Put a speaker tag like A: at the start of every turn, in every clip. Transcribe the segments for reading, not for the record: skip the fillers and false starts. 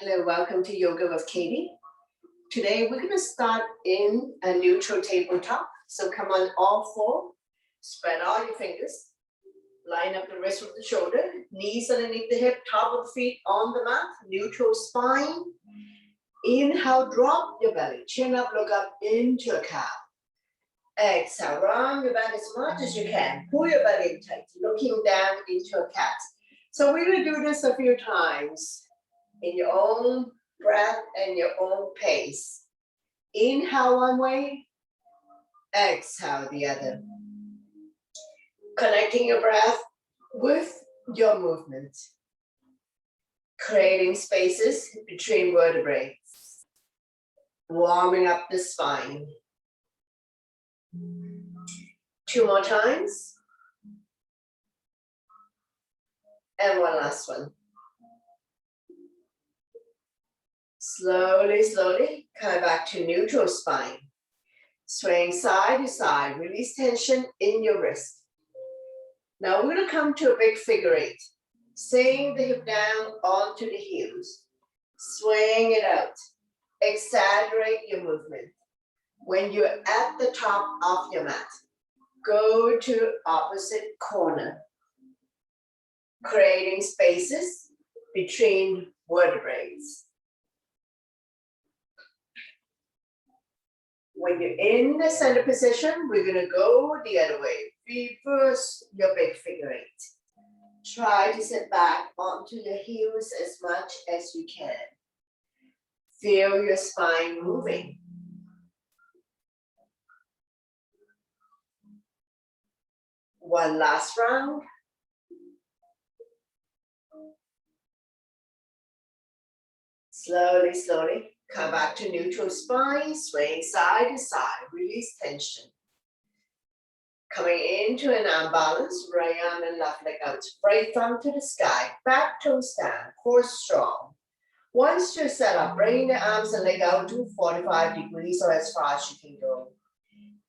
A: Hello, welcome to Yoga with Katie. Today we're going to start in a neutral tabletop. So come on all four, spread all your fingers, line up the wrist with the shoulder, knees underneath the hip, top of the feet on the mat, neutral spine. Inhale, drop your belly, chin up, look up into a cow. Exhale, round your back as much as you can. Pull your belly in tight, looking down into a cat. So we're going to do this a few times in your own breath and your own pace. Inhale one way, exhale the other. Connecting your breath with your movement. Creating spaces between vertebrae. Warming up the spine. 2 more times. And one last one. Slowly, slowly, come back to neutral spine. Swaying side to side, release tension in your wrist. Now we're going to come to a big figure eight. Swing the hip down onto the heels. Swing it out. Exaggerate your movement. When you're at the top of your mat, go to opposite corner. Creating spaces between vertebrae. When you're in the center position, we're going to go the other way. Reverse your big figure eight. Try to sit back onto your heels as much as you can. Feel your spine moving. One last round. Slowly, slowly. Come back to neutral spine, swaying side to side, release tension. Coming into an arm balance, right arm and left leg out, right thumb to the sky, back toes down, core strong. Once you're set up, bring the arms and leg out to 45 degrees or as far as you can go.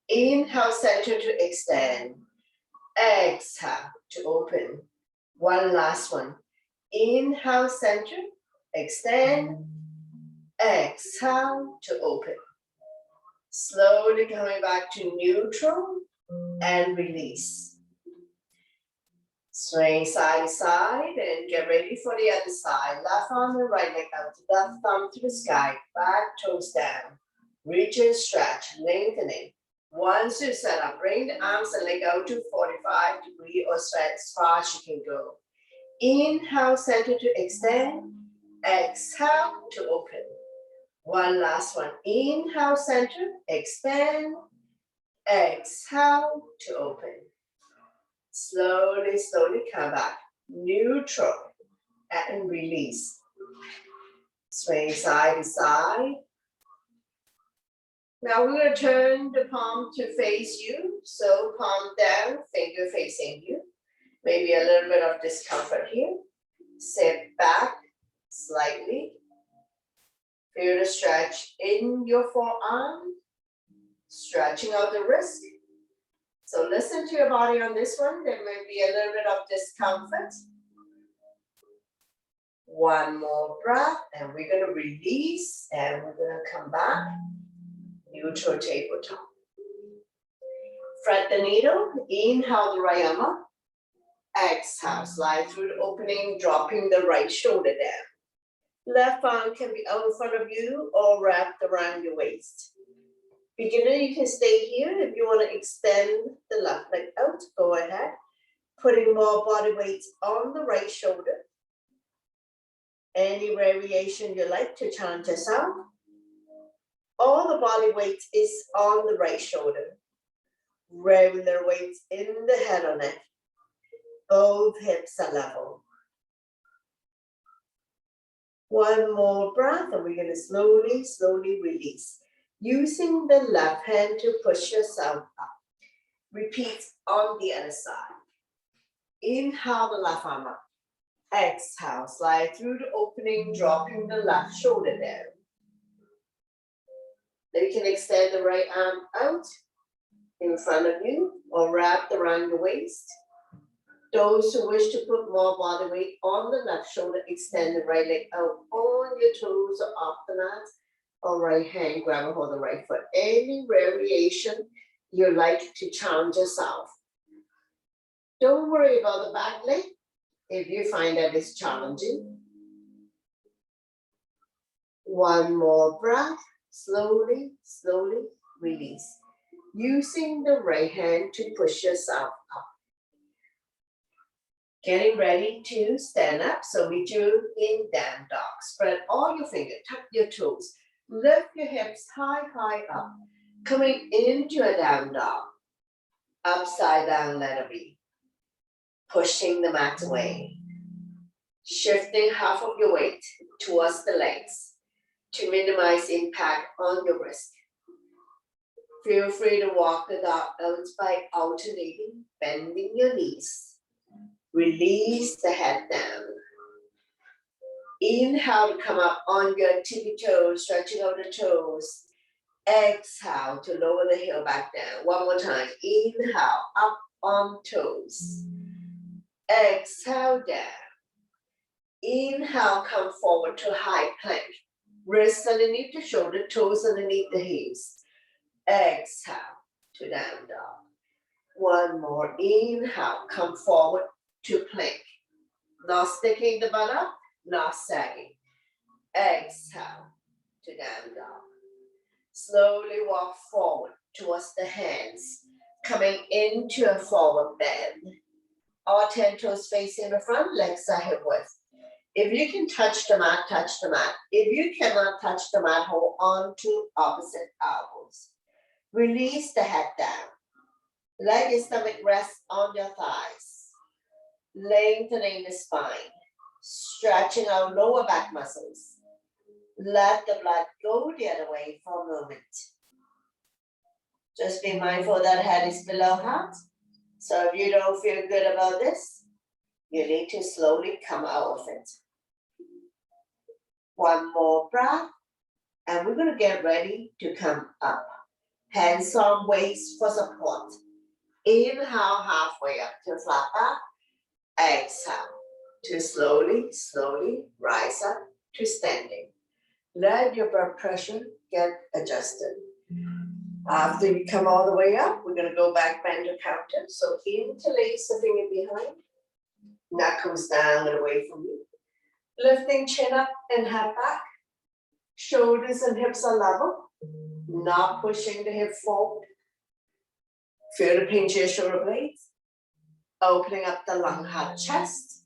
A: Inhale, center to extend. Exhale to open. One last one. Inhale, center, extend. Exhale to open. Slowly coming back to neutral and release. Swing side to side and get ready for the other side. Left arm and right leg out. Left thumb to the sky. Back toes down. Reach and stretch, lengthening. Once you're set up, bring the arms and leg out to 45 degrees or stretch as far as you can go. Inhale, center to extend. Exhale to open. One last one. Inhale, center, expand. Exhale to open. Slowly, slowly come back. Neutral and release. Swing side to side. Now we're going to turn the palm to face you. So palm down, finger facing you. Maybe a little bit of discomfort here. Sit back slightly. Feel the stretch in your forearm, stretching out the wrist. So listen to your body on this one. There may be a little bit of discomfort. One more breath, and we're going to release, and we're going to come back. Neutral tabletop. Thread the needle. Inhale the right arm up. Exhale, slide through the opening, dropping the right shoulder down. Left arm can be out in front of you or wrapped around your waist. Beginner, you can stay here. If you want to extend the left leg out, go ahead. Putting more body weight on the right shoulder. Any variation you like to challenge yourself. All the body weight is on the right shoulder. Regular weight in the head or neck. Both hips are level. One more breath, and we're going to slowly, slowly release. Using the left hand to push yourself up. Repeat on the other side. Inhale the left arm up. Exhale, slide through the opening, dropping the left shoulder down. Then you can extend the right arm out in front of you or wrapped around your waist. Those who wish to put more body weight on the left shoulder, extend the right leg out on your toes or off the mat, or right hand, grab a hold of the right foot. Any variation you like to challenge yourself. Don't worry about the back leg if you find that it's challenging. One more breath, slowly, slowly release. Using the right hand to push yourself up. Getting ready to stand up, so we do in down dog. Spread all your fingers, tuck your toes, lift your hips high, high up. Coming into a down dog, upside down letter B. Pushing the mat away. Shifting half of your weight towards the legs to minimize impact on your wrist. Feel free to walk the dog out by alternating, bending your knees. Release the head down. Inhale to come up on your tippy toes, stretching out the toes. Exhale to lower the heel back down. One more time. Inhale, up on toes. Exhale down. Inhale, come forward to high plank. Wrists underneath the shoulder, toes underneath the heels. Exhale to down dog. One more. Inhale, come forward to plank. Not sticking the butt up, not sagging. Exhale to down dog. Slowly walk forward towards the hands, coming into a forward bend. All 10 toes facing the front, legs are hip width. If you can touch the mat, touch the mat. If you cannot touch the mat, hold on to opposite elbows. Release the head down. Let your stomach rest on your thighs. Lengthening the spine. Stretching our lower back muscles. Let the blood go the other way for a moment. Just be mindful that head is below heart. So if you don't feel good about this, you need to slowly come out of it. One more breath, and we're going to get ready to come up. Hands on waist for support. Inhale halfway up to flat back. Exhale to slowly, slowly rise up to standing. Let your blood pressure get adjusted. After you come all the way up, we're going to go back bend to counter. So interlace the finger behind. Neck comes down and away from you. Lifting chin up and head back. Shoulders and hips are level. Not pushing the hip forward. Feel the pinch of your shoulder blades. Opening up the lung, heart, chest.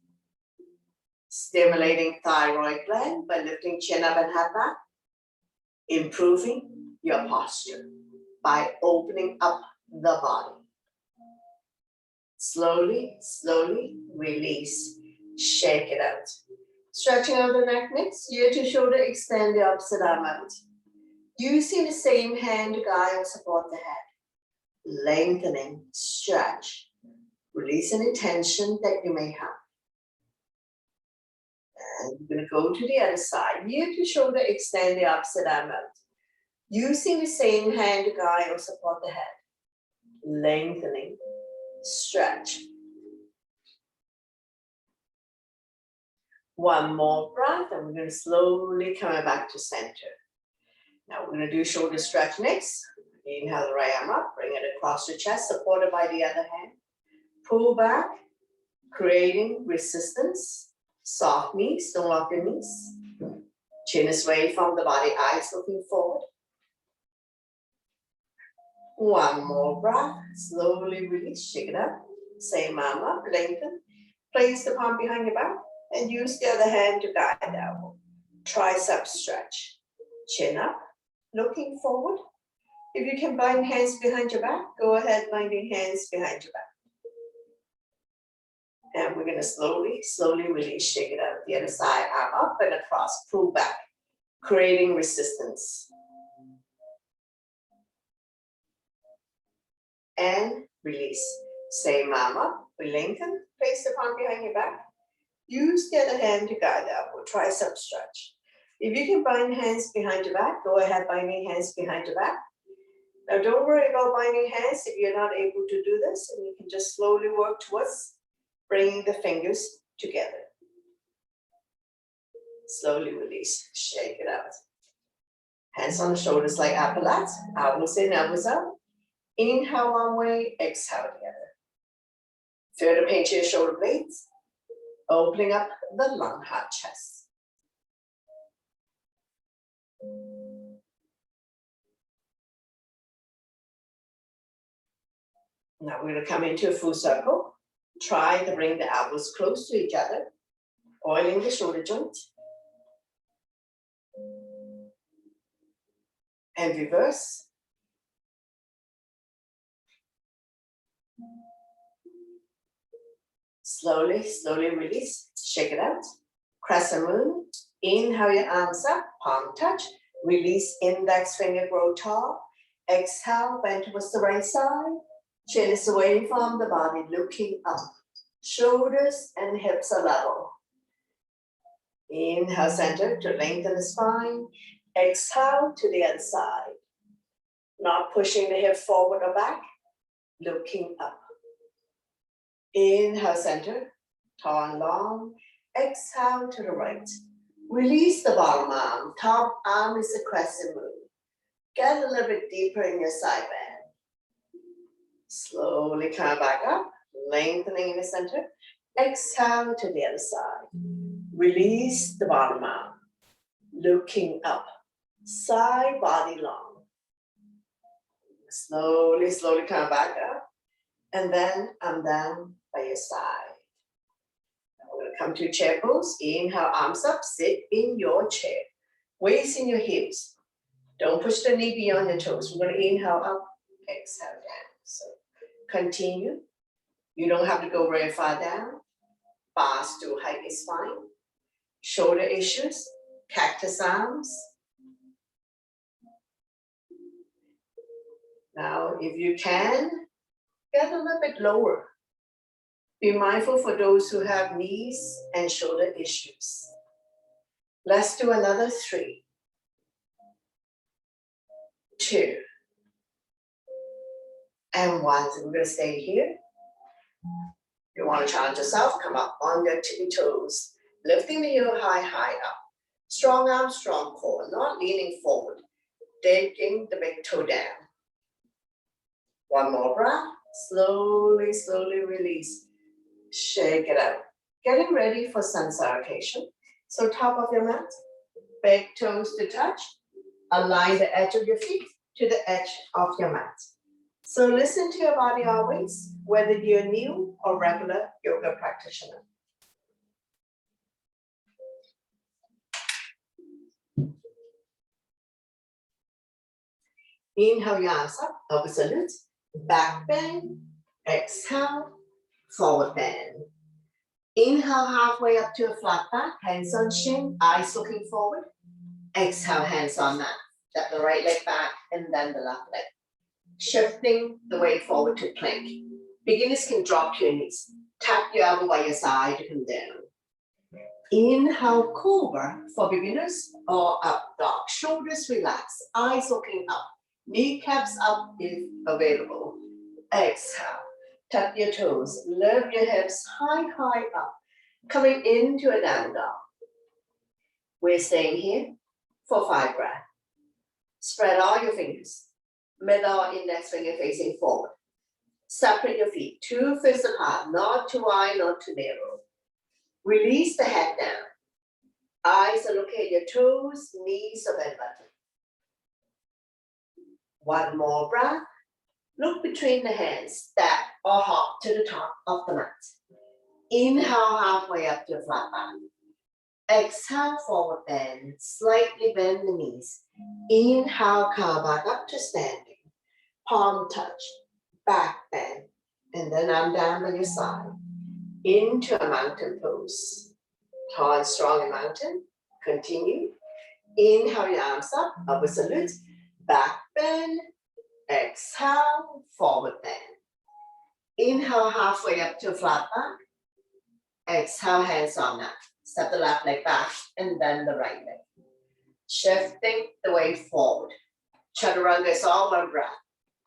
A: Stimulating thyroid gland by lifting chin up and head back. Improving your posture by opening up the body. Slowly, slowly release. Shake it out. Stretching out the neck next. Ear to shoulder, extend the opposite arm out. Using the same hand to guide and support the head. Lengthening, stretch. Release any tension that you may have. And we're going to go to the other side. Ear to shoulder, extend the opposite arm out. Using the same hand to guide or support the head. Lengthening, stretch. One more breath, and we're going to slowly come back to center. Now we're going to do shoulder stretch next. Inhale the right arm up, bring it across your chest, supported by the other hand. Pull back, creating resistance. Soft knees, don't lock your knees. Chin is away from the body, eyes looking forward. One more breath, slowly release, shake it up. Same arm up, lengthen. Place the palm behind your back and use the other hand to guide the elbow. Tricep stretch. Chin up, looking forward. If you can bind hands behind your back, go ahead, binding hands behind your back. And we're going to slowly, slowly release, shake it out. The other side, arm up and across, pull back, creating resistance. And release. Same arm up, we lengthen, place the palm behind your back. Use the other hand to guide the elbow, tricep stretch. If you can bind hands behind your back, go ahead, binding hands behind your back. Now don't worry about binding hands if you're not able to do this, and you can just slowly work towards Bring the fingers together. Slowly release, shake it out. Hands on the shoulders like upper lats, elbows in, elbows out. Inhale one way, exhale the other. Feel the pain to your shoulder blades, opening up the lung, heart, chest. Now we're going to come into a full circle. Try to bring the elbows close to each other, oiling the shoulder joint. And reverse. Slowly, slowly release, shake it out. Crescent moon, inhale your arms up, palm touch. Release, index finger grow tall. Exhale, bend towards the right side. Chin is away from the body, looking up. Shoulders and hips are level. Inhale, center to lengthen the spine. Exhale to the other side. Not pushing the hip forward or back, looking up. Inhale, center, tall and long. Exhale to the right. Release the bottom arm. Top arm is a crescent moon. Get a little bit deeper in your side bend. Slowly come back up, lengthening in the center. Exhale to the other side. Release the bottom arm. Looking up. Side body long. Slowly, slowly come back up. And then I'm down by your side. Now we're going to come to chair pose. Inhale, arms up, sit in your chair. Weights in your hips. Don't push the knee beyond your toes. We're going to inhale up, exhale down. So continue. You don't have to go very far down. Bars to height is fine. Shoulder issues, cactus arms. Now, if you can, get a little bit lower. Be mindful for those who have knees and shoulder issues. Let's do another 3, 2, and 1. So we're going to stay here. You want to challenge yourself, come up on your tippy toes, lifting the heel high, high up. Strong arms, strong core, not leaning forward, digging the big toe down. One more breath, slowly, slowly release. Shake it out. Getting ready for sun salutation. So top of your mat, big toes to touch. Align the edge of your feet to the edge of your mat. So listen to your body always, whether you're new or regular yoga practitioner. Inhale your arms up, elbow salute, back bend, exhale, forward bend. Inhale halfway up to a flat back, hands on shin, eyes looking forward. Exhale, hands on mat. Step the right leg back and then the left leg. Shifting the weight forward to plank. Beginners can drop your knees. Tap your elbow by your side to come down. Inhale, cobra for beginners or up dog. Shoulders relaxed, eyes looking up. Kneecaps up if available. Exhale, tuck your toes, lift your hips high, high up. Coming into a down dog. We're staying here for 5 breaths. Spread all your fingers. Middle index finger facing forward. Separate your feet, 2 fists apart, not too wide, not too narrow. Release the head down. Eyes are looking at your toes, knees are bent back. One more breath. Look between the hands, step or hop to the top of the mat. Inhale halfway up to a flat back. Exhale, forward bend, slightly bend the knees. Inhale, come back up to standing. Palm touch, back bend, and then I'm down by your side. Into a mountain pose. Tall and strong in mountain. Continue. Inhale your arms up, upward salute, back bend. Exhale, forward bend. Inhale halfway up to a flat back. Exhale, hands on mat. Step the left leg back and then the right leg. Shifting the weight forward. Chaturanga is all one breath.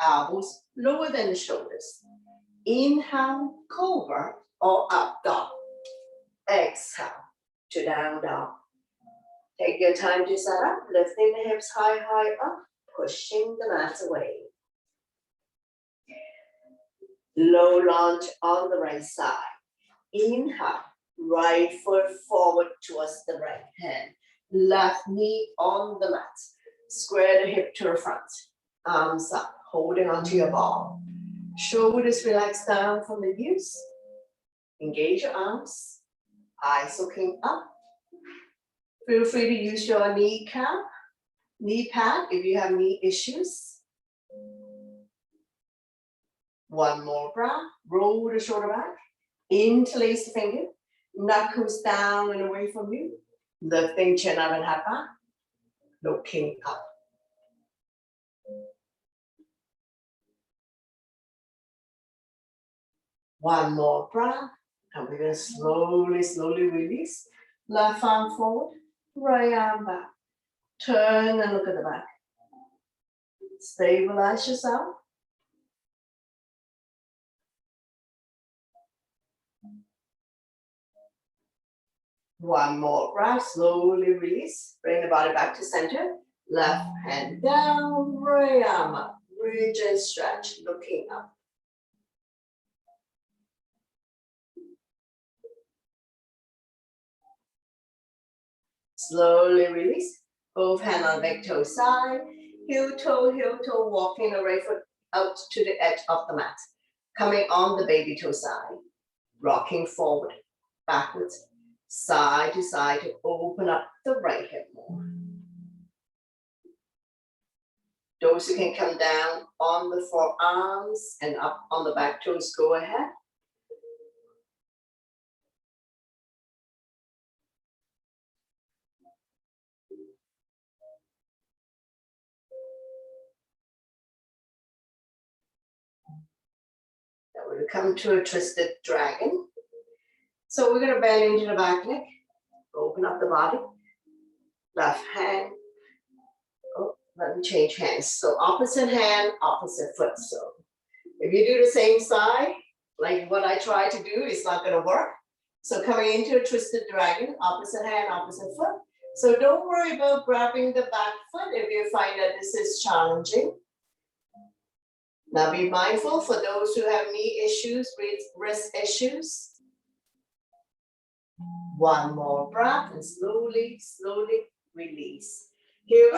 A: Elbows lower than the shoulders. Inhale, cobra or up dog. Exhale to down dog. Take your time to set up, lifting the hips high, high up, pushing the mat away. Low lunge on the right side. Inhale, right foot forward towards the right hand. Left knee on the mat. Square the hip to the front. Arms up, holding onto your ball. Shoulders relax down from the hips. Engage your arms. Eyes looking up. Feel free to use your knee pad if you have knee issues. One more breath. Roll the shoulder back. Interlace the finger. Knuckles down and away from you. Lifting chin up and head back. Looking up. One more breath. And we're going to slowly, slowly release. Left arm forward. Right arm back. Turn and look at the back. Stabilize yourself. One more breath, slowly release. Bring the body back to center. Left hand down, right arm up. Bridge and stretch, looking up. Slowly release. Both hands on back toe side. Heel toe, walking the right foot out to the edge of the mat. Coming on the baby toe side. Rocking forward, backwards. Side to open up the right hip more. Those who can come down on the forearms and up on the back toes, go ahead. Now we're going to come to a twisted dragon. So we're going to bend into the back leg. Open up the body. Left hand. Oh, let me change hands. So opposite hand, opposite foot. So if you do the same side, like what I try to do, it's not going to work. So coming into a twisted dragon, opposite hand, opposite foot. So don't worry about grabbing the back foot if you find that this is challenging. Now be mindful for those who have knee issues, wrist issues. One more breath and slowly, slowly release. Heel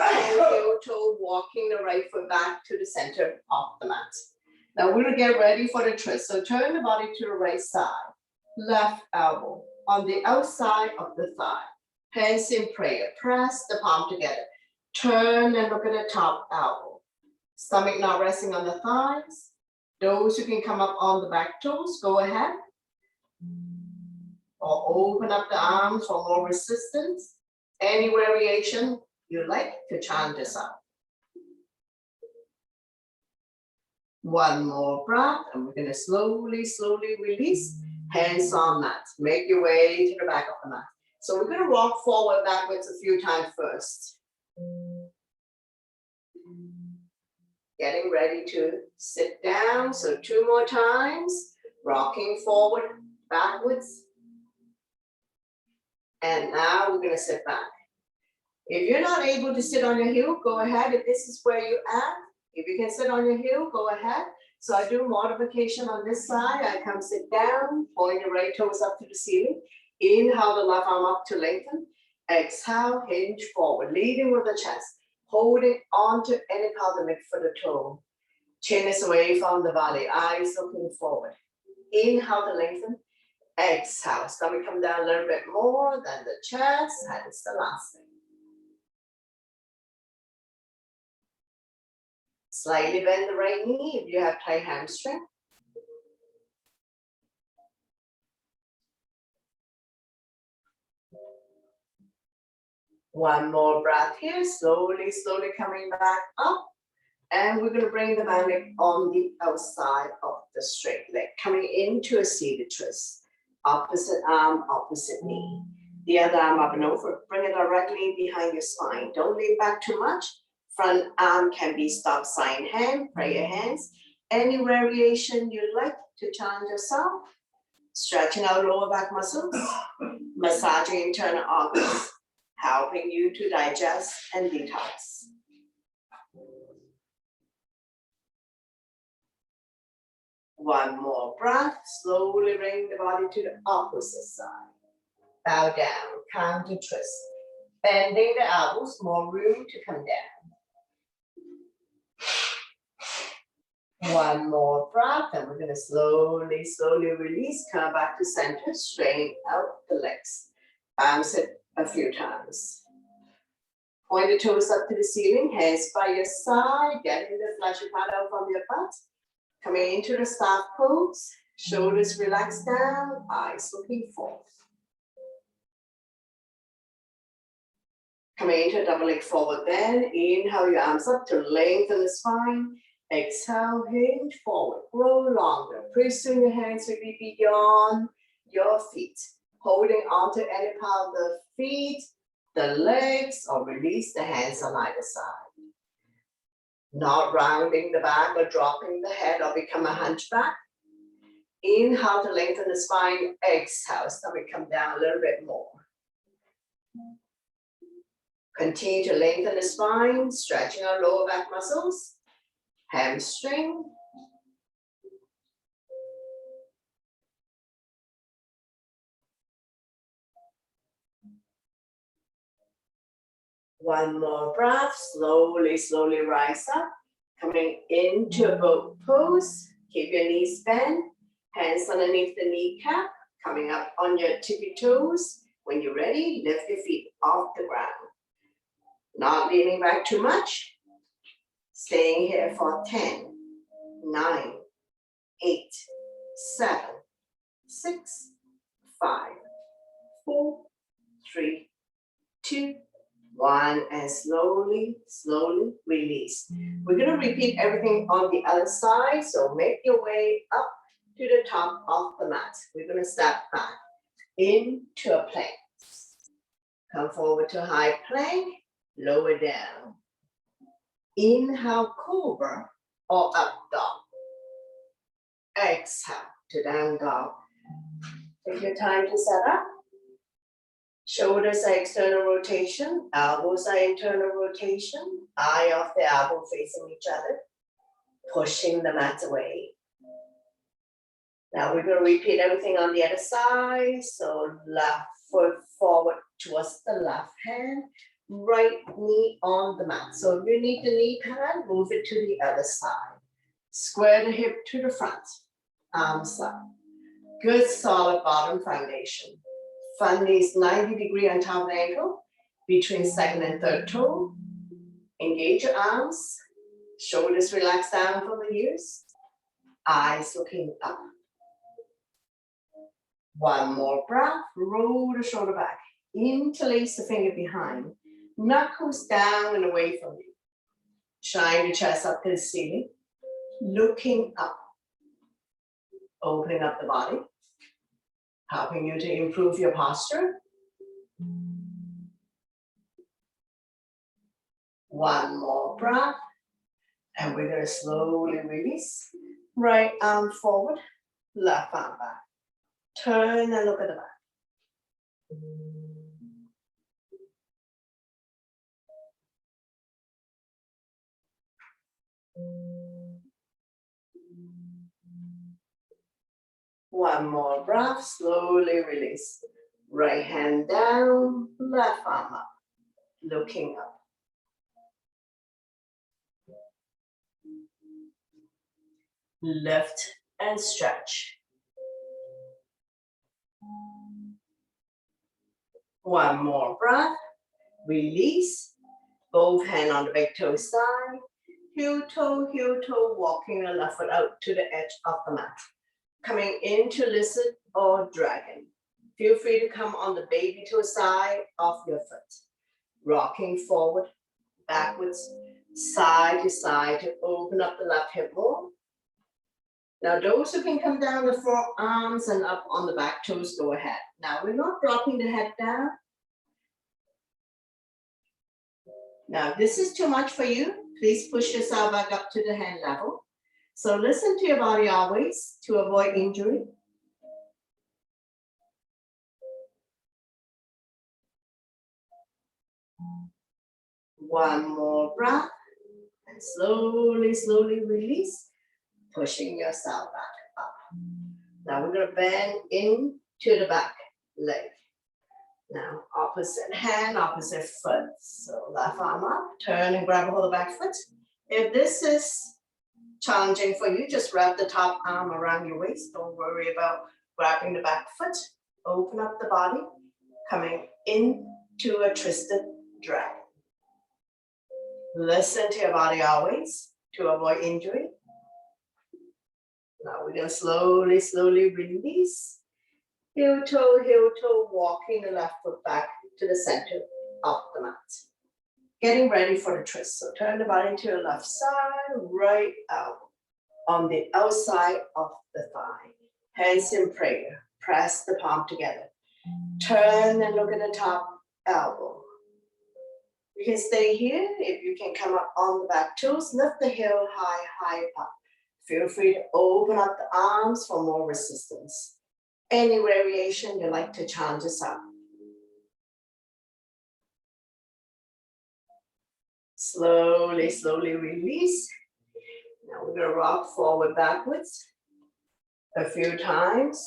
A: toe, walking the right foot back to the center of the mat. Now we're gonna get ready for the twist. So turn the body to the right side. Left elbow on the outside of the thigh. Hands in prayer. Press the palm together. Turn and look at the top elbow. Stomach not resting on the thighs. Those who can come up on the back toes, go ahead. Or open up the arms for more resistance. Any variation you like to chant this out. One more breath, and we're going to slowly, slowly release. Hands on mat. Make your way to the back of the mat. So we're going to rock forward, backwards a few times first. Getting ready to sit down. So 2 more times. Rocking forward, backwards. And now we're going to sit back. If you're not able to sit on your heel, go ahead. If this is where you're at, if you can sit on your heel, go ahead. So I do modification on this side. I come sit down, point the right toes up to the ceiling. Inhale the left arm up to lengthen. Exhale, hinge forward, leading with the chest. Holding onto any part of the neck for the toe. Chin is away from the body, eyes looking forward. Inhale to lengthen. Exhale, stomach come down a little bit more than the chest, and it's the last thing. Slightly bend the right knee if you have tight hamstring. One more breath here, slowly, slowly coming back up. And we're going to bring the man leg on the outside of the straight leg, coming into a seated twist. Opposite arm, opposite knee. The other arm up and over. Bring it directly behind your spine. Don't lean back too much. Front arm can be stop sign hand, prayer hands. Any variation you'd like to challenge yourself. Stretching out lower back muscles, massaging internal organs, helping you to digest and detox. One more breath, slowly bring the body to the opposite side. Bow down, counter twist. Bending the elbows, more room to come down. One more breath, and we're gonna slowly, slowly release, come back to center, straighten out the legs. Bounce it a few times. Point the toes up to the ceiling, hands by your side, getting the fleshy part out from your butt. Coming into the staff pose, shoulders relaxed down, eyes looking forward. Coming into a double leg forward bend, inhale your arms up to lengthen the spine. Exhale, hinge forward, grow longer. Pressing your hands will be beyond your feet. Holding onto any part of the feet, the legs, or release the hands on either side. Not rounding the back or dropping the head or become a hunchback. Inhale to lengthen the spine. Exhale, stomach come down a little bit more. Continue to lengthen the spine, stretching our lower back muscles. Hamstring. One more breath, slowly, slowly rise up. Coming into a boat pose. Keep your knees bent, hands underneath the kneecap, coming up on your tippy toes. When you're ready, lift your feet off the ground. Not leaning back too much. Staying here for 10, 9, 8, 7, 6, 5, 4, 3, 2, 1, and slowly, slowly release. We're going to repeat everything on the other side, so make your way up to the top of the mat. We're going to step back into a plank. Come forward to high plank, lower down. Inhale, cobra or up dog. Exhale to down dog. Take your time to set up. Shoulders are external rotation, elbows are internal rotation, eye of the elbow facing each other, pushing the mat away. Now we're going to repeat everything on the other side. So left foot forward towards the left hand, right knee on the mat. So if you need the knee pad, move it to the other side. Square the hip to the front, arms up. Good solid bottom foundation. Front knees 90 degrees on top of the ankle, between second and third toe. Engage your arms, shoulders relax down from the ears, eyes looking up. One more breath, roll the shoulder back, interlace the finger behind, knuckles down and away from you. Shine the chest up to the ceiling, looking up, opening up the body, helping you to improve your posture. One more breath, and we're going to slowly release. Right arm forward, left arm back. Turn and look at the back. One more breath, slowly release. Right hand down, left arm up, looking up. Lift and stretch. One more breath, release. Both hands on the big toe side. Heel toe, walking the left foot out to the edge of the mat. Coming into lizard or dragon. Feel free to come on the baby toe side of your foot. Rocking forward, backwards, side to side to open up the left hip more. Now those who can come down the forearms and up on the back toes, go ahead. Now we're not dropping the head down. Now this is too much for you. Please push yourself back up to the hand level. So listen to your body always to avoid injury. One more breath. And slowly, slowly release, pushing yourself back up. Now we're going to bend into the back leg. Now opposite hand, opposite foot. So left arm up, turn and grab a hold of the back foot. If this is challenging for you, just wrap the top arm around your waist. Don't worry about grabbing the back foot. Open up the body, coming into a twisted dragon. Listen to your body always to avoid injury. Now we're going to slowly, slowly release. Heel toe, walking the left foot back to the center of the mat. Getting ready for the twist. So turn the body to your left side, right elbow on the outside of the thigh. Hands in prayer. Press the palm together. Turn and look at the top elbow. You can stay here. If you can come up on the back toes, lift the heel high, high up. Feel free to open up the arms for more resistance. Any variation you like to challenge yourself. Slowly, slowly release. Now we're going to rock forward, backwards a few times.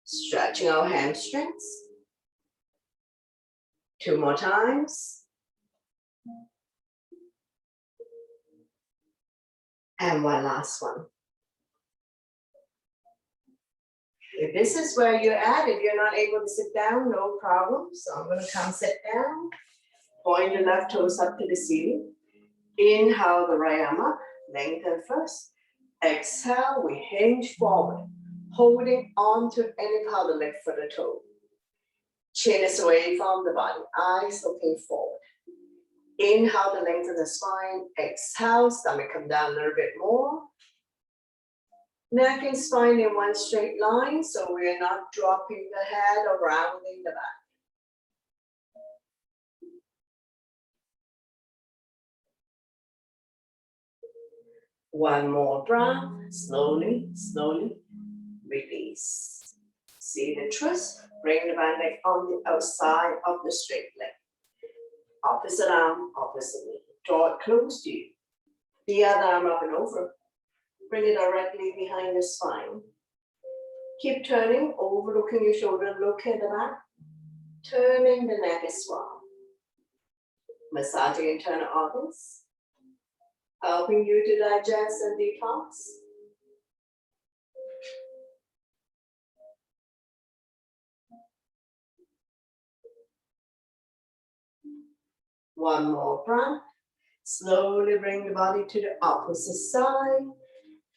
A: Stretching our hamstrings. 2 more times. And one last one. If this is where you're at, if you're not able to sit down, no problem. So I'm going to come sit down. Point your left toes up to the ceiling. Inhale the right arm up, lengthen first. Exhale, we hinge forward, holding on to any part of the leg for the toe. Chin is away from the body, eyes looking forward. Inhale to lengthen the spine. Exhale, stomach come down a little bit more. Neck and spine in one straight line, so we're not dropping the head or rounding the back. One more breath, slowly, slowly release. See the twist, bring the back leg on the outside of the straight leg. Opposite arm, opposite knee. Draw it close to you. The other arm up and over. Bring it directly behind the spine. Keep turning, overlooking your shoulder, look at the back. Turning the neck as well. Massaging internal organs. Helping you to digest and detox. One more breath. Slowly bring the body to the opposite side.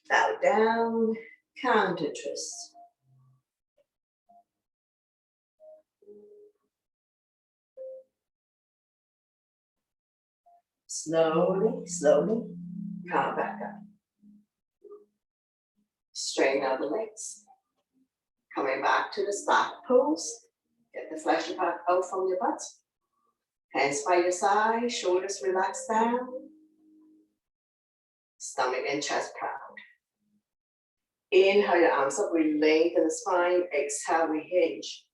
A: Bow down, counter twist. Slowly, slowly, come back up. Straighten out the legs. Coming back to the start pose. Get the flesh back out from your butt. Hands by your side, shoulders relax down. Stomach and chest proud. Inhale your arms up, we lengthen the spine. Exhale, we hinge.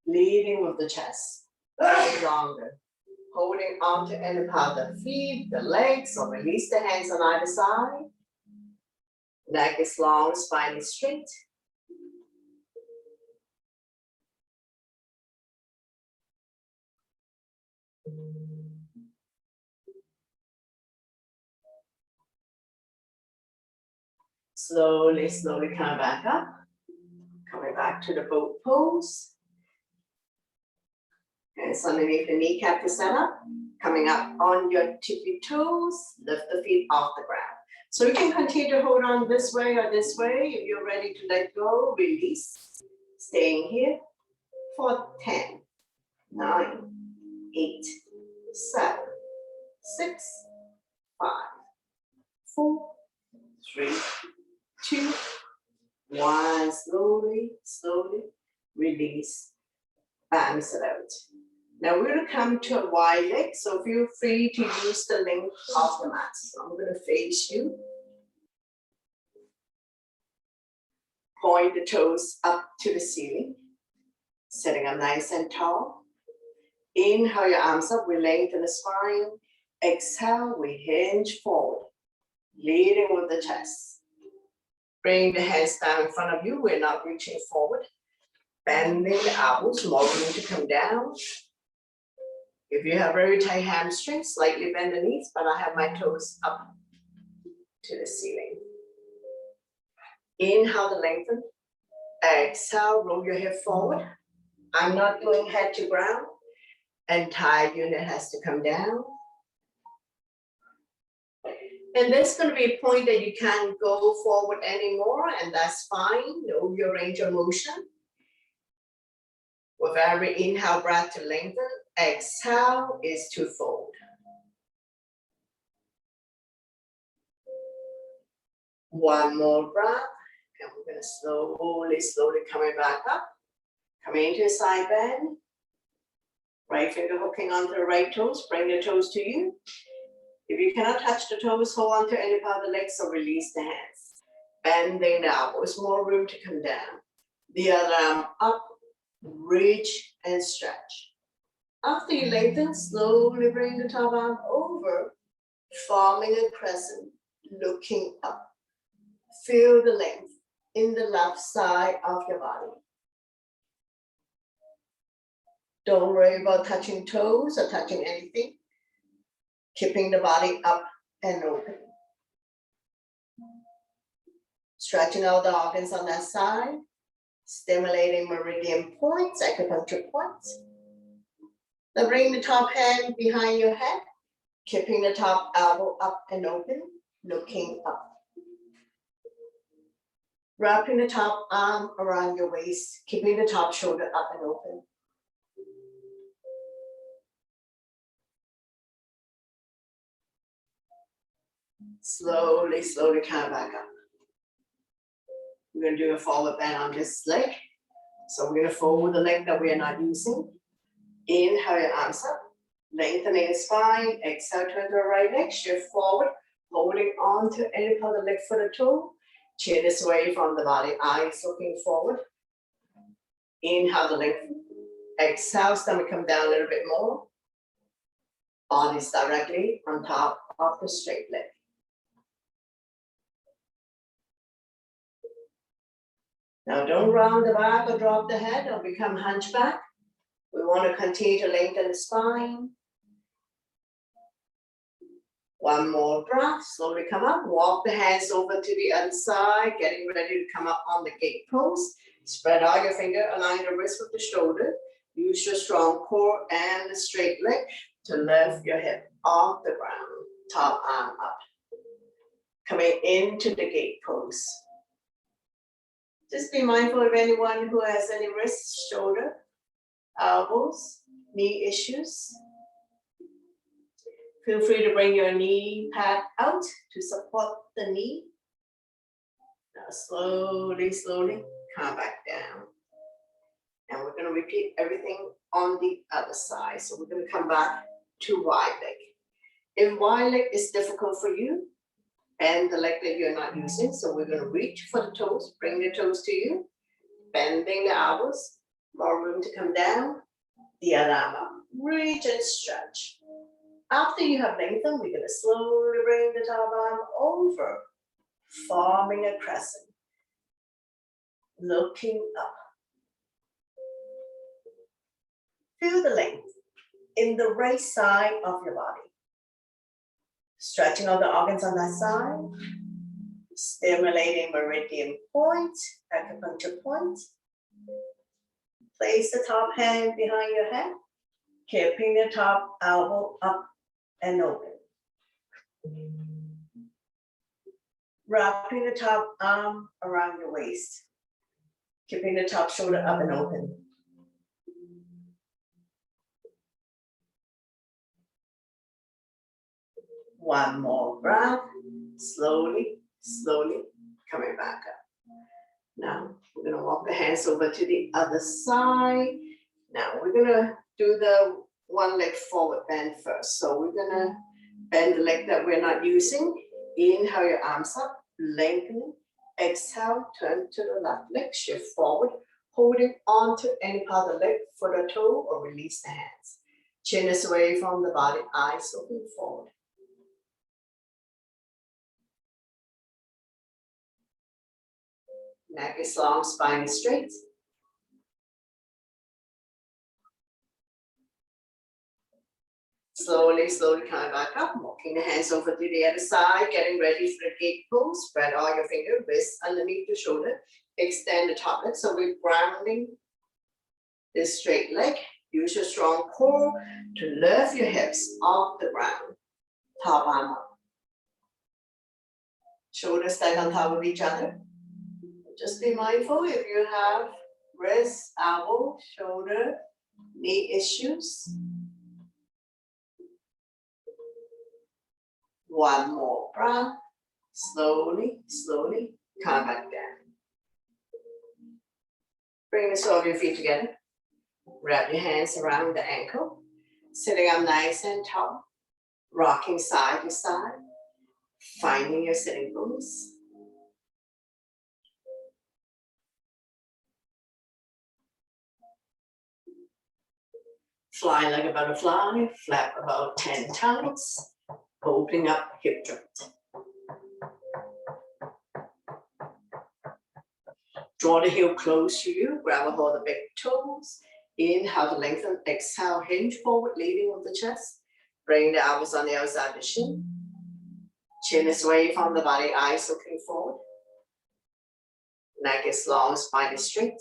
A: Leading with the chest. Longer. Holding on to any part of the feet, the legs, or release the hands on either side. Neck is long, spine is straight. Slowly, slowly come back up. Coming back to the boat pose. Hands underneath the kneecap to set up. Coming up on your tippy toes. Lift the feet off the ground. So you can continue to hold on this way or this way. If you're ready to let go, release. Staying here for 10, 9, 8, 7, 6, 5, 4, 3, 2, 1. Slowly, slowly release. Balance it out. Now we're going to come to a wide leg, so feel free to use the length of the mat. So I'm going to face you. Point the toes up to the ceiling. Sitting up nice and tall. Inhale your arms up, we lengthen the spine. Exhale, we hinge forward, leading with the chest. Bring the hands down in front of you, we're not reaching forward. Bending the elbows, more room to come down. If you have very tight hamstrings, slightly bend the knees, but I have my toes up to the ceiling. Inhale to lengthen. Exhale, roll your hip forward. I'm not going head to ground. Entire unit has to come down. And there's going to be a point that you can't go forward anymore, and that's fine. Know your range of motion. With every inhale breath to lengthen, exhale is to fold. One more breath, and we're going to slowly coming back up. Coming into a side bend. Right finger hooking onto the right toes, bring the toes to you. If you cannot touch the toes, hold on to any part of the legs or release the hands. Bending the elbows, more room to come down. The other arm up, reach and stretch. After you lengthen, slowly bring the top arm over, forming a crescent, looking up. Feel the length in the left side of your body. Don't worry about touching toes or touching anything. Keeping the body up and open. Stretching out the organs on that side. Stimulating meridian points, acupuncture points. Now bring the top hand behind your head. Keeping the top elbow up and open, looking up. Wrapping the top arm around your waist, keeping the top shoulder up and open. Slowly come back up. We're going to do a forward bend on this leg. So we're going to forward the leg that we are not using. Inhale your arms up, lengthening the spine. Exhale, turn to the right leg, shift forward, holding on to any part of the leg for the toe. Chin is away from the body, eyes looking forward. Inhale the lengthen. Exhale, stomach come down a little bit more. Body's directly on top of the straight leg. Now don't round the back or drop the head or become hunchback. We want to continue to lengthen the spine. One more breath, slowly come up. Walk the hands over to the other side, getting ready to come up on the gate pose. Spread out your finger, align the wrist with the shoulder. Use your strong core and the straight leg to lift your hip off the ground. Top arm up. Coming into the gate pose. Just be mindful of anyone who has any wrist, shoulder, elbows, knee issues. Feel free to bring your knee pad out to support the knee. Now slowly come back down. And we're going to repeat everything on the other side. So we're going to come back to wide leg. If wide leg is difficult for you, and the leg that you're not using, so we're going to reach for the toes, bring the toes to you, bending the elbows, more room to come down, the other arm up, reach and stretch. After you have lengthened, we're going to slowly bring the top arm over, forming a crescent, looking up. Feel the length in the right side of your body. Stretching out the organs on that side, stimulating meridian points, acupuncture points. Place the top hand behind your head, keeping the top elbow up and open. Wrapping the top arm around your waist, keeping the top shoulder up and open. One more breath, slowly coming back up. Now, we're going to walk the hands over to the other side. Now, we're going to do the one leg forward bend first. So we're going to bend the leg that we're not using. Inhale your arms up, lengthening. Exhale, turn to the left leg, shift forward, holding on to any part of the leg, foot or toe, or release the hands. Chin is away from the body, eyes looking forward. Neck is long, spine is straight. Slowly, slowly coming back up, walking the hands over to the other side, getting ready for the gate pose. Spread all your fingers, wrists underneath the shoulder. Extend the top leg, so we're grounding this straight leg. Use your strong core to lift your hips off the ground. Top arm up. Shoulders stack on top of each other. Just be mindful if you have wrist, elbow, shoulder, knee issues. One more breath. Slowly, slowly come back down. Bring the sole of your feet together. Wrap your hands around the ankle. Sitting up nice and tall. Rocking side to side. Finding your sitting bones. Fly like a butterfly. Flap about 10 times. Opening up hip joint. Draw the heel close to you. Grab a hold of the big toes. Inhale to lengthen. Exhale, hinge forward, leading with the chest. Bring the elbows on the outside of the shin. Chin is away from the body, eyes looking forward. Neck is long, spine is straight.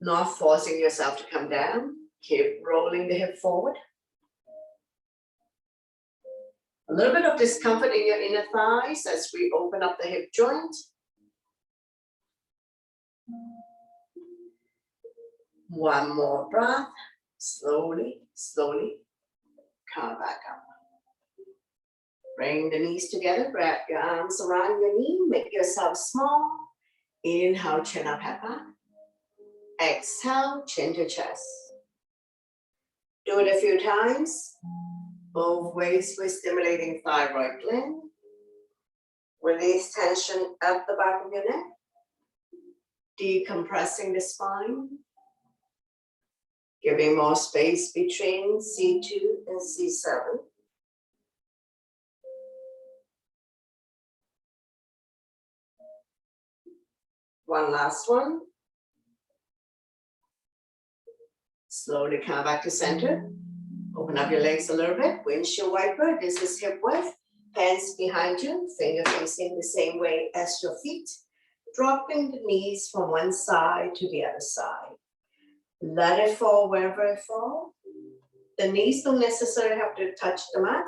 A: Not forcing yourself to come down. Keep rolling the hip forward. A little bit of discomfort in your inner thighs as we open up the hip joint. One more breath. Slowly, slowly come back up. Bring the knees together. Wrap your arms around your knee. Make yourself small. Inhale, chin up, head back. Exhale, chin to chest. Do it a few times. Both ways we're stimulating thyroid gland. Release tension at the back of your neck. Decompressing the spine. Giving more space between C2 and C7. One last one. Slowly come back to center. Open up your legs a little bit. Windshield wiper. This is hip width. Hands behind you. Finger facing the same way as your feet. Dropping the knees from one side to the other side. Let it fall wherever it falls. The knees don't necessarily have to touch the mat.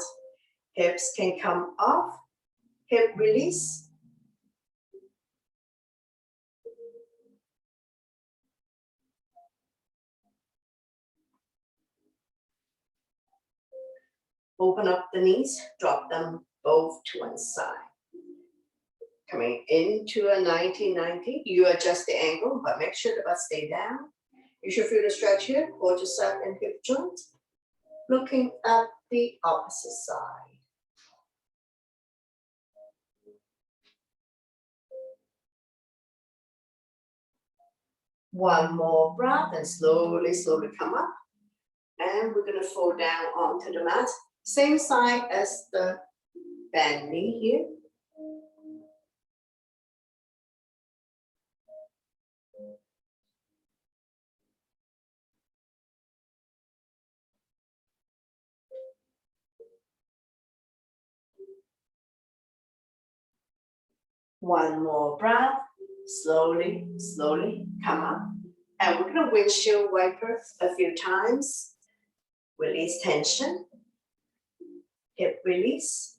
A: Hips can come off. Hip release. Open up the knees, drop them both to one side. Coming into a 90-90, you adjust the angle, but make sure the butt stay down. You should feel the stretch here, quadricep and hip joint. Looking at the opposite side. One more breath and slowly, slowly come up. And we're gonna fall down onto the mat. Same side as the bend knee here. One more breath. Slowly, slowly come up. And we're gonna windshield wiper a few times. Release tension. Hip release.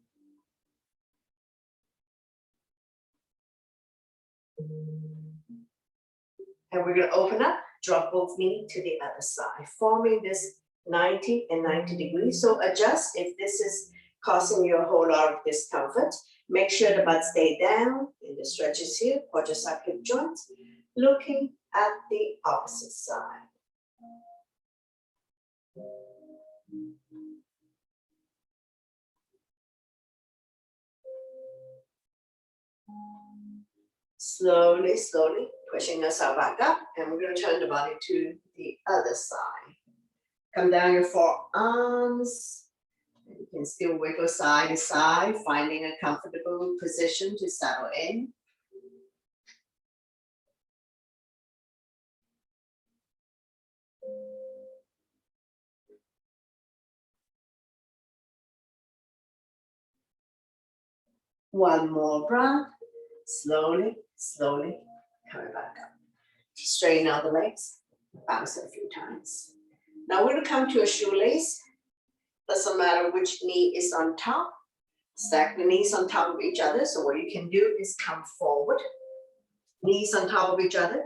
A: And we're going to open up, drop both knees to the other side, forming this 90 and 90 degrees. So adjust if this is causing you a whole lot of discomfort. Make sure the butt stay down in the stretches here, quadricep hip joint, looking at the opposite side. Slowly, slowly pushing yourself back up, and we're going to turn the body to the other side. Come down your forearms. You can still wiggle side to side, finding a comfortable position to settle in. One more breath. Slowly, slowly coming back up. Straighten out the legs. Bounce it a few times. Now we're going to come to a shoelace. Doesn't matter which knee is on top. Stack the knees on top of each other. So what you can do is come forward. Knees on top of each other.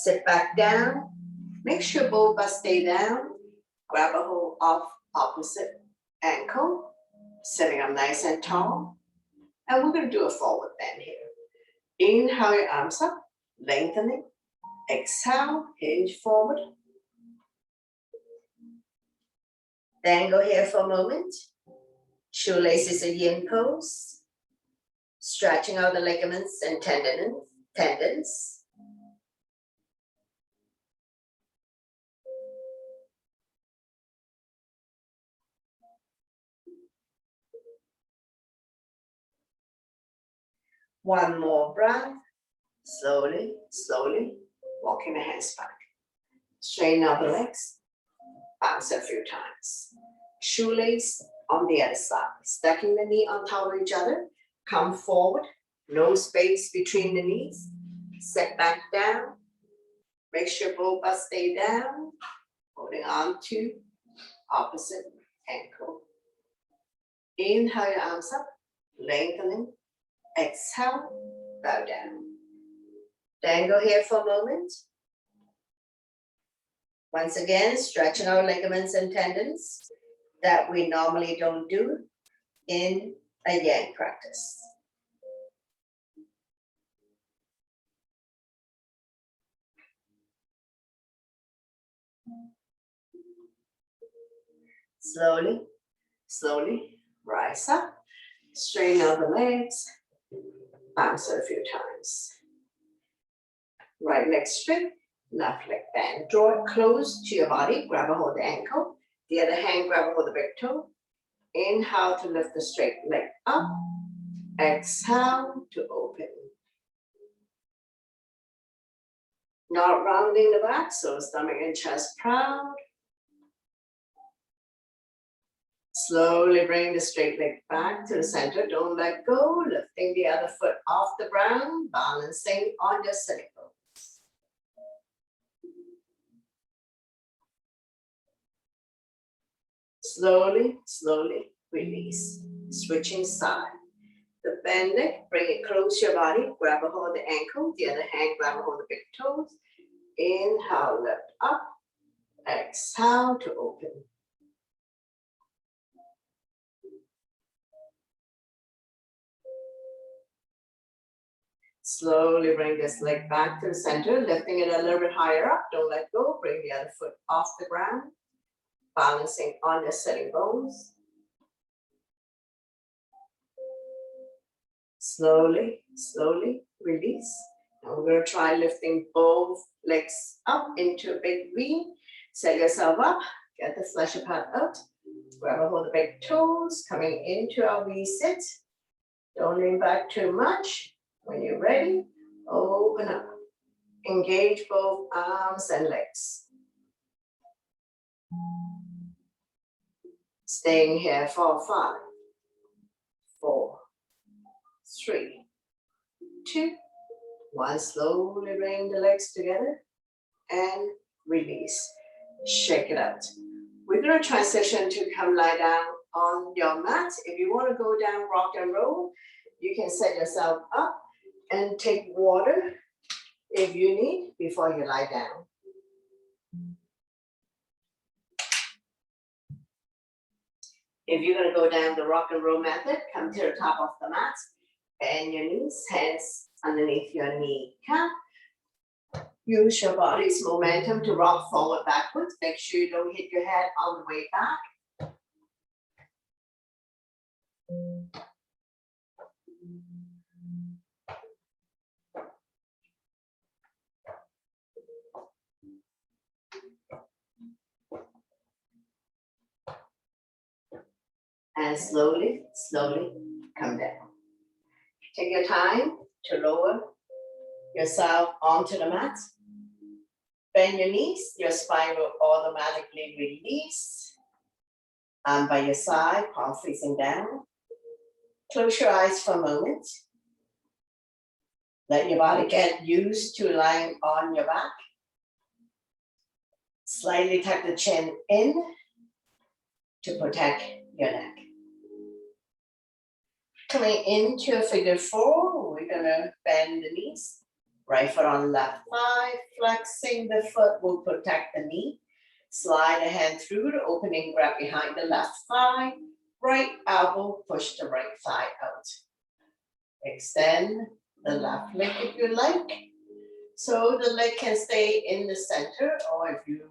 A: Sit back down. Make sure both butts stay down. Grab a hold of opposite ankle. Sitting up nice and tall. And we're going to do a forward bend here. Inhale your arms up. Lengthening. Exhale. Hinge forward. Dangle here for a moment. Shoelaces a yin pose. Stretching out the ligaments and tendons. One more breath. Slowly, slowly, walking the hands back. Straighten out the legs. Bounce a few times. Shoelace on the other side. Stacking the knee on top of each other. Come forward. No space between the knees. Set back down. Make sure both butts stay down. Holding on to opposite ankle. Inhale your arms up. Lengthening. Exhale. Bow down. Dangle here for a moment. Once again, stretching our ligaments and tendons that we normally don't do in a yang practice. Slowly, slowly rise up. Straighten out the legs. Bounce it a few times. Right leg straight, left leg bend. Draw it close to your body. Grab a hold of the ankle. The other hand, grab a hold of the big toe. Inhale to lift the straight leg up. Exhale to open. Not rounding the back, so stomach and chest proud. Slowly bring the straight leg back to the center. Don't let go. Lifting the other foot off the ground. Balancing on your sitting bones. Slowly, slowly release. Switching side. The bend neck, bring it close to your body. Grab a hold of the ankle. The other hand, grab a hold of the big toes. Inhale, lift up. Exhale to open. Slowly bring this leg back to the center, lifting it a little bit higher up. Don't let go. Bring the other foot off the ground. Balancing on your sitting bones. Slowly, slowly release. Now we're going to try lifting both legs up into a big V. Set yourself up. Get the flesh apart out. Grab a hold of the big toes. Coming into our V sit. Don't lean back too much. When you're ready, open up. Engage both arms and legs. Staying here for 5, 4, 3, 2, 1. Slowly bring the legs together and release. Shake it out. We're going to transition to come lie down on your mat. If you want to go down rock and roll, you can set yourself up and take water if you need before you lie down. If you're going to go down the rock and roll method, come to the top of the mat, bend your knees, hands underneath your kneecap. Use your body's momentum to rock forward backwards. Make sure you don't hit your head on the way back. and slowly, slowly come down. Take your time to lower yourself onto the mat. Bend your knees, your spine will automatically release. And by your side, palm facing down. Close your eyes for a moment. Let your body get used to lying on your back. Slightly tuck the chin in to protect your neck. Coming into a figure four, we're gonna bend the knees. Right foot on left thigh, flexing the foot will protect the knee. Slide a hand through the opening, grab behind the left thigh. Right elbow, push the right thigh out. Extend the left leg if you like. So the leg can stay in the center, or if you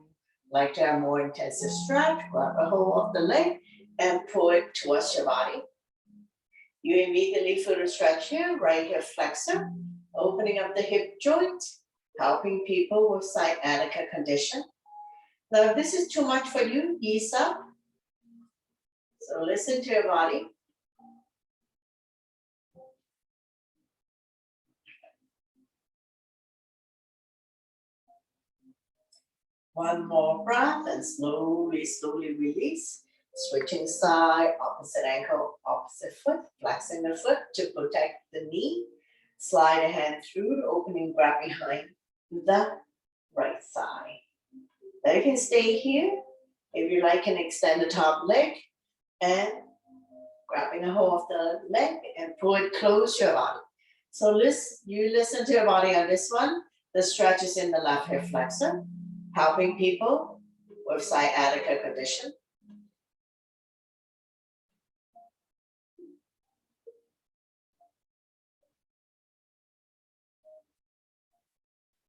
A: like to have more intensive stretch, grab a hold of the leg and pull it towards your body. You immediately feel the stretch here, right hip flexor, opening up the hip joint, helping people with sciatica condition. Now, if this is too much for you, ease up. So listen to your body. One more breath and slowly, slowly release. Switching side, opposite ankle, opposite foot, flexing the foot to protect the knee. Slide a hand through the opening, grab behind the right thigh. Now you can stay here. If you like, can extend the top leg and grabbing a hold of the leg and pull it close your body. So you listen to your body on this one. The stretch is in the left hip flexor, helping people with sciatica condition.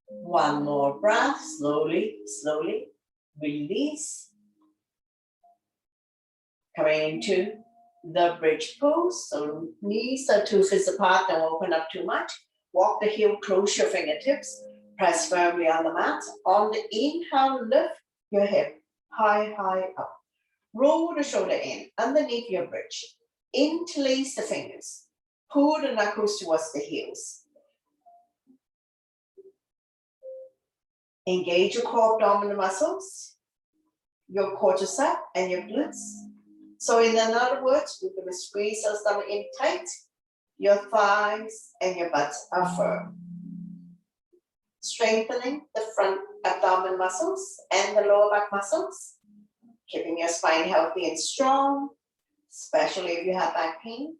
A: One more breath, slowly, slowly, release. Coming into the bridge pose, so knees are 2 fists apart, don't open up too much. Walk the heel, close your fingertips, press firmly on the mat. On the inhale, lift your hip high, high up. Roll the shoulder in, underneath your bridge. Interlace the fingers. Pull the knuckles towards the heels. Engage your core abdominal muscles, your quadricep and your glutes. So in other words, we're going to squeeze your stomach in tight, your thighs and your butts are firm. Strengthening the front abdominal muscles and the lower back muscles, keeping your spine healthy and strong, especially if you have back pain.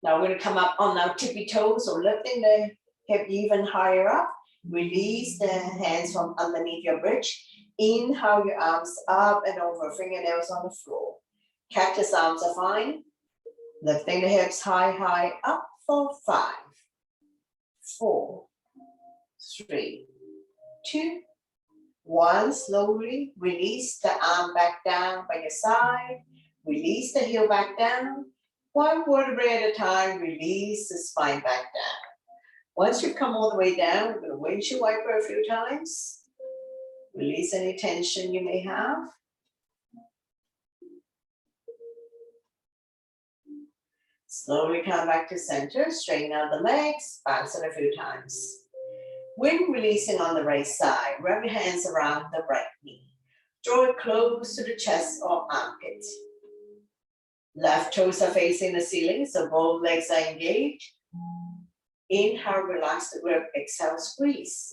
A: Now we're going to come up on our tippy toes, so lifting the hip even higher up. Release the hands from underneath your bridge. Inhale your arms up and over, fingernails on the floor. Cactus arms are fine. Lifting the hips high, high up for 5, 4, 3, 2, 1. Slowly release the arm back down by your side. Release the heel back down. 1 vertebrae at a time, release the spine back down. Once you come all the way down, we're going to windshield wiper a few times. Release any tension you may have. Slowly come back to center, straighten out the legs, bounce it a few times. When releasing on the right side, wrap your hands around the right knee. Draw it close to the chest or armpit. Left toes are facing the ceiling, so both legs are engaged. Inhale, relax the grip. Exhale, squeeze.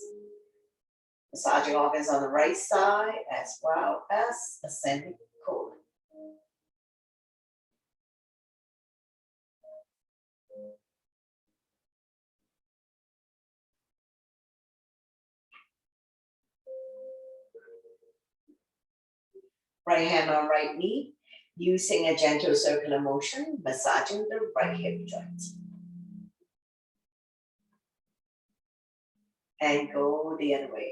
A: Massaging organs on the right side as well as ascending colon. Right hand on right knee, using a gentle circular motion, massaging the right hip joint. And go the other way.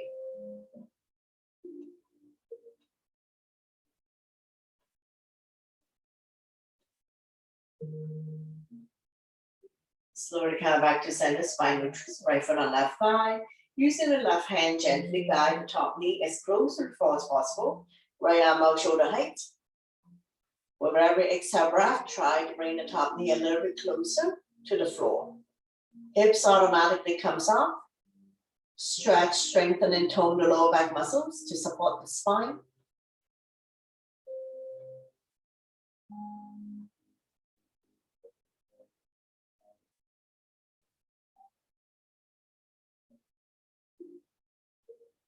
A: Slowly come back to center, spinal twist, right foot on left thigh. Using the left hand, gently guide the top knee as close to the floor as possible. Right arm out shoulder height. With every exhale breath, try to bring the top knee a little bit closer to the floor. Hips automatically comes up. Stretch, strengthen, and tone the lower back muscles to support the spine.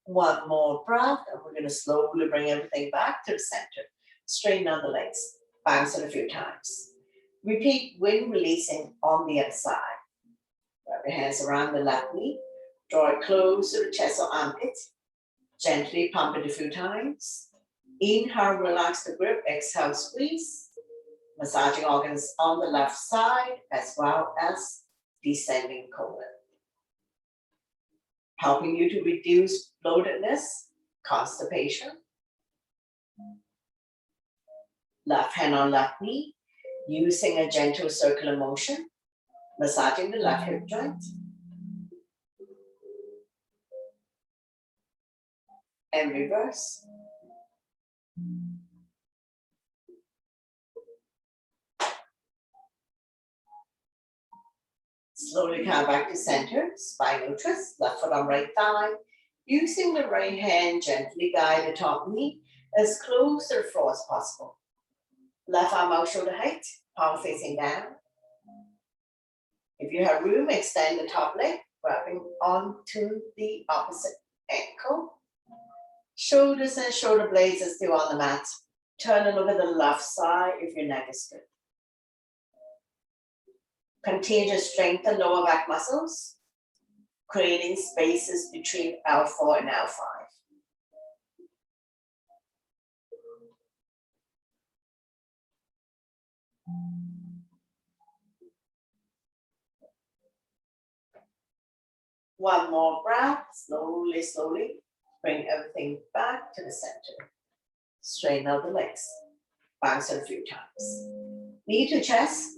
A: One more breath, and we're going to slowly bring everything back to the center. Straighten out the legs, bounce it a few times. Repeat when releasing on the other side. Wrap your hands around the left knee, draw it close to the chest or armpit. Gently pump it a few times. Inhale, relax the grip, exhale, squeeze. Massaging organs on the left side as well as descending colon. Helping you to reduce bloatedness, constipation. Left hand on left knee, using a gentle circular motion, massaging the left hip joint. And reverse. Slowly come back to center, spinal twist, left foot on right thigh. Using the right hand, gently guide the top knee as close to the floor as possible. Left arm out shoulder height, palm facing down. If you have room, extend the top leg, grabbing onto the opposite ankle. Shoulders and shoulder blades are still on the mat. Turn and look at the left side if your neck is good. Continue to strengthen lower back muscles, creating spaces between L4 and L5. One more breath, slowly, slowly. Bring everything back to the center. Straighten out the legs. Bounce it a few times. Knee to chest.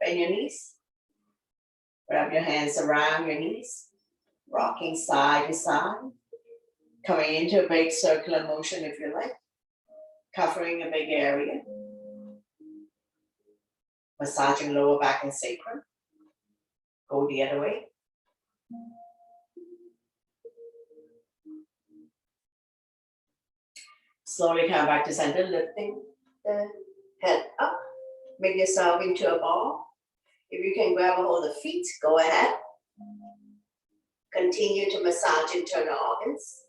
A: Bend your knees. Wrap your hands around your knees. Rocking side to side. Coming into a big circular motion if you like. Covering a big area. Massaging lower back and sacrum. Go the other way. Slowly come back to center, lifting the head up. Make yourself into a ball. If you can grab a hold of the feet, go ahead. Continue to massage internal organs.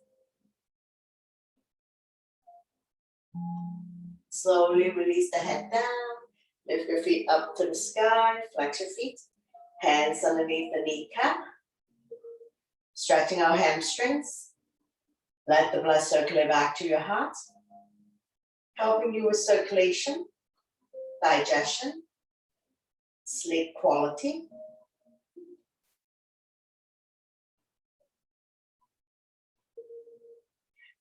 A: Slowly release the head down. Lift your feet up to the sky. Flex your feet. Hands underneath the kneecap. Stretching our hamstrings. Let the blood circulate back to your heart. Helping you with circulation, digestion, sleep quality.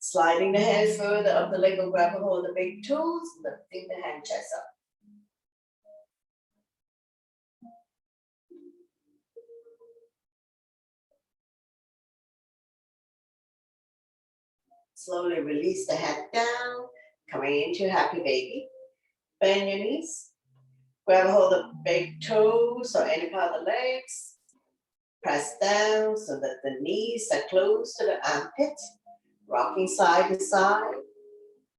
A: Sliding the hand further up the leg or grab a hold of the big toes, lifting the hand chest up. Slowly release the head down, coming into happy baby. Bend your knees. Grab a hold of the big toes or any part of the legs. Press down so that the knees are close to the armpit. Rocking side to side.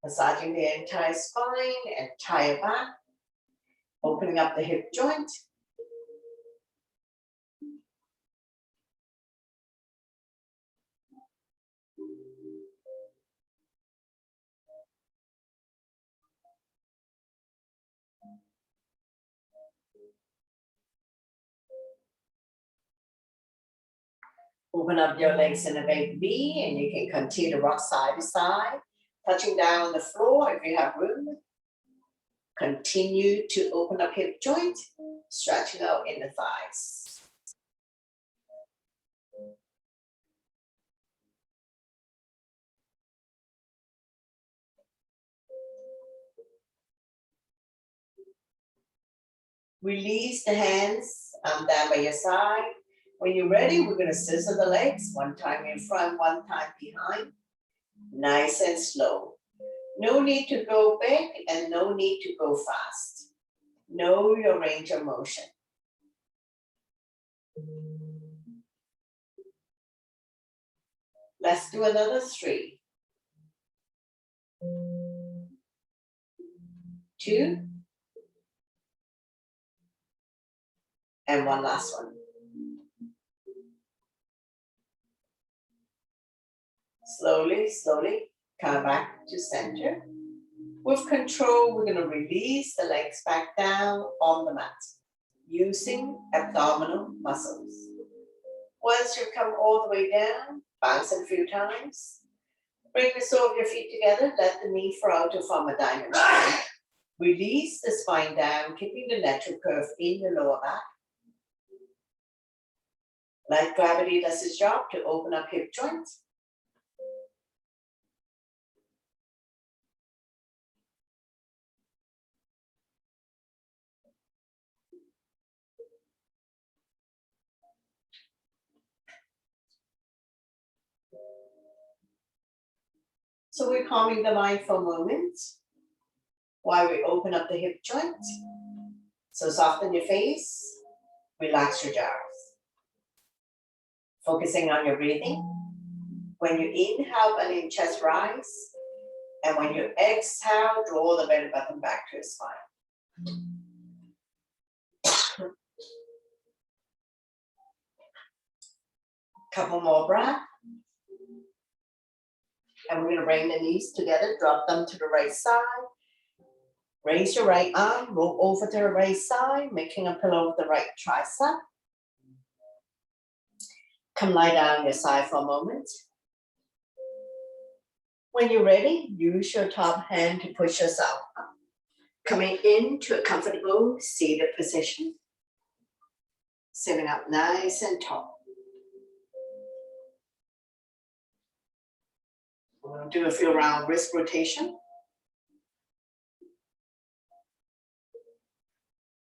A: Massaging the entire spine, entire back. Opening up the hip joint. Open up your legs in a big V, and you can continue to rock side to side, touching down on the floor if you have room. Continue to open up hip joint, stretching out in the thighs. Release the hands Arm down by your side. When you're ready, we're going to scissor the legs. One time in front, one time behind. Nice and slow. No need to go big and no need to go fast. Know your range of motion. Let's do another 3, 2, and one last one. Slowly, slowly, come back to center. With control, we're going to release the legs back down on the mat using abdominal muscles. Once you come all the way down, bounce a few times. Bring the sole of your feet together, let the knee throw out to form a diamond. Release the spine down, keeping the natural curve in the lower back. Let gravity does its job to open up hip joints. So we're calming the mind for a moment while we open up the hip joint. So soften your face, relax your jaws. Focusing on your breathing. When you inhale, belly and chest rise. And when you exhale, draw the belly button back to your spine. Couple more breaths. And we're going to bring the knees together, drop them to the right side. Raise your right arm, roll over to the right side, making a pillow with the right tricep. Come lie down on your side for a moment. When you're ready, use your top hand to push yourself up. Coming into a comfortable seated position. Sitting up nice and tall. We'll do a few round wrist rotation.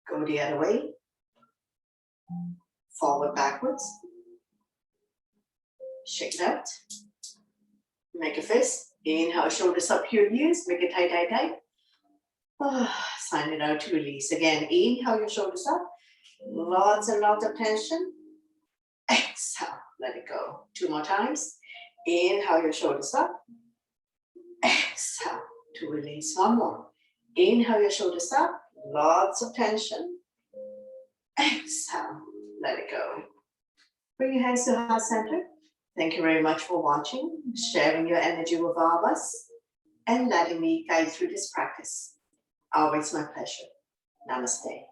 A: Go the other way. Forward, backwards. Shake it out. Make a fist. Inhale, shoulders up, your ears. Make it tight, tight, tight. Sign it out to release. Again, inhale your shoulders up. Lots and lots of tension. Exhale, let it go. 2 more times. Inhale your shoulders up. Exhale to release. 1 more. Inhale your shoulders up. Lots of tension. Exhale, let it go. Bring your hands to heart center. Thank you very much for watching, sharing your energy with all of us, and letting me guide you through this practice. Always my pleasure. Namaste.